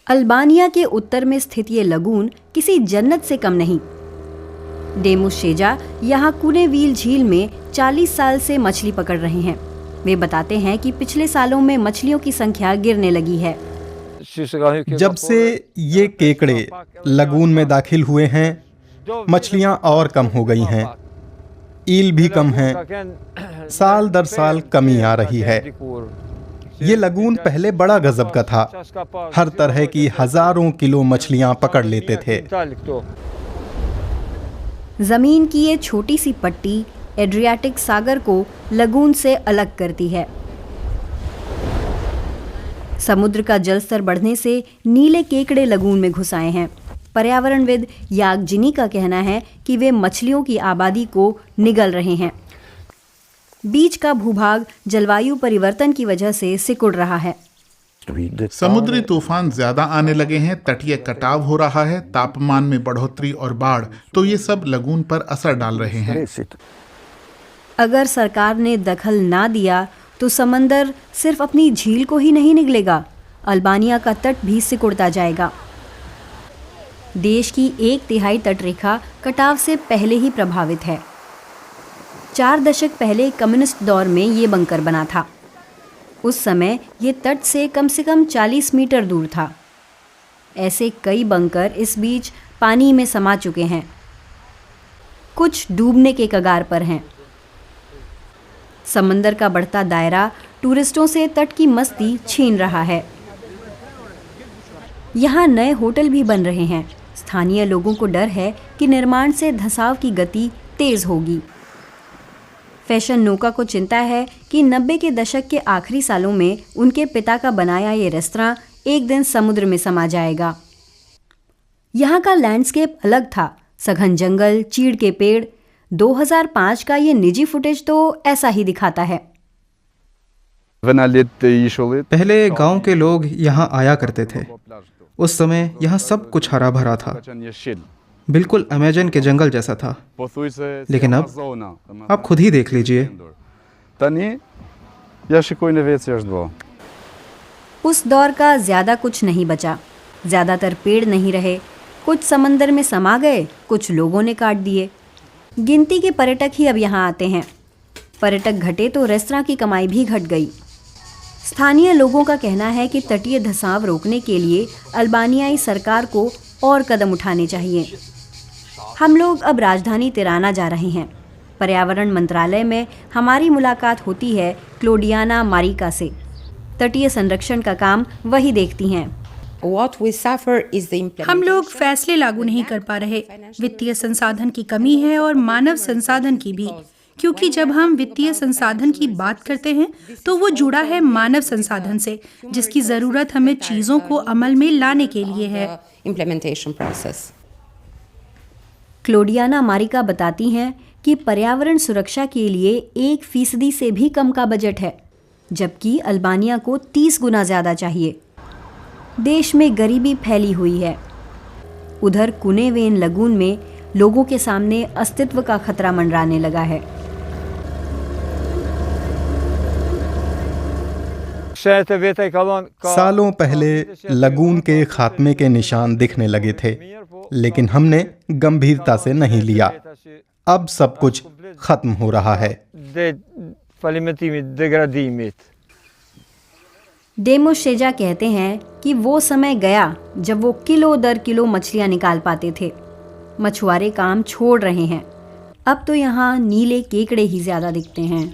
Albania के उत्तर में स्थित ये लगून किसी जन्नत से कम नहीं। डेमुस शेजा यहाँ कुनेवील झील में 40 साल से मछली पकड़ रहे हैं। वे बताते हैं कि पिछले सालों में मछलियों की संख्या गिरने लगी है। जब से ये केकड़े लगून में दाखिल हुए हैं, मछलियां और कम हो गई हैं, ईल भी कम हैं, साल दर साल कमी आ रही है। ये लगून पहले बड़ा गजब का था, हर तरह की हजारों किलो मछलियां पकड़ लेते थे। जमीन की ये छोटी सी पट्टी एड्रियाटिक सागर को लगून से अलग करती है। समुद्र का जलस्तर बढ़ने से नीले केकड़े लगून में घुस आए हैं। पर्यावरणविद याग जिनी का कहना है कि वे मछलियों की आबादी को निगल रहे हैं। बीच का भूभाग जलवायु परिवर्तन की वजह से सिकुड़ रहा है। समुद्री तूफान ज्यादा आने लगे हैं, तटीय कटाव हो रहा है, तापमान में बढ़ोतरी और बाढ़, तो ये सब लगून पर असर डाल रहे हैं। अगर सरकार ने दखल ना दिया तो समंदर सिर्फ अपनी झील को ही नहीं निगलेगा, अल्बानिया का तट भी सिकुड़ता जाएगा। देश की 1/3 तटरेखा कटाव से पहले ही प्रभावित है। 4 दशक पहले कम्युनिस्ट दौर में ये बंकर बना था। उस समय ये तट से कम 40 मीटर दूर था। ऐसे कई बंकर इस बीच पानी में समा चुके हैं, कुछ डूबने के कगार पर हैं। समंदर का बढ़ता दायरा टूरिस्टों से तट की मस्ती छीन रहा है। यहाँ नए होटल भी बन रहे हैं। स्थानीय लोगों को डर है कि निर्माण से धंसाव की गति तेज होगी। फैशन नोका को चिंता है कि 90 के दशक के आखिरी सालों में उनके पिता का बनाया ये रेस्तरां एक दिन समुद्र में समा जाएगा। यहाँ का लैंडस्केप अलग था, सघन जंगल, चीड़ के पेड़। 2005 का ये निजी फुटेज तो ऐसा ही दिखाता है। पहले गांव के लोग यहाँ आया करते थे। उस समय यहाँ सब कुछ हरा भरा था, बिल्कुल अमेजन के जंगल जैसा था। लेकिन अब आप खुद ही देख लीजिए। उस दौर का ज्यादा कुछ नहीं बचा। ज्यादातर पेड़ नहीं रहे, कुछ समंदर में समा गए, कुछ लोगों ने काट दिए। गिनती के पर्यटक ही अब यहाँ आते हैं। पर्यटक घटे तो रेस्तरां की कमाई भी घट गई। स्थानीय लोगों का कहना है कि तटीय धंसाव रोकने के लिए अल्बानियाई सरकार को और कदम उठाने चाहिए। हम लोग अब राजधानी तिराना जा रहे हैं। पर्यावरण मंत्रालय में हमारी मुलाकात होती है क्लोडियाना मारिका से। तटीय संरक्षण का काम वही देखती हैं। हम लोग फैसले लागू नहीं कर पा रहे। वित्तीय संसाधन की कमी है और मानव संसाधन की भी, क्योंकि जब हम वित्तीय संसाधन की बात करते हैं तो वो जुड़ा है मानव संसाधन से, जिसकी जरूरत हमें चीजों को अमल में लाने के लिए है। क्लोडियाना मारिका बताती हैं कि पर्यावरण सुरक्षा के लिए 1% से भी कम का बजट है, जबकि अल्बानिया को 30 गुना ज्यादा चाहिए। देश में गरीबी फैली हुई है। उधर कुनेवेन लगून में लोगों के सामने अस्तित्व का खतरा मंडराने लगा है। सालों पहले लगून के खात्मे के निशान दिखने लगे थे, लेकिन हमने गंभीरता से नहीं लिया। अब सब कुछ खत्म हो रहा है। डेमुस शेजा कहते हैं कि वो समय गया जब वो किलो दर किलो मछलियां निकाल पाते थे। मछुआरे काम छोड़ रहे हैं। अब तो यहाँ नीले केकड़े ही ज्यादा दिखते हैं।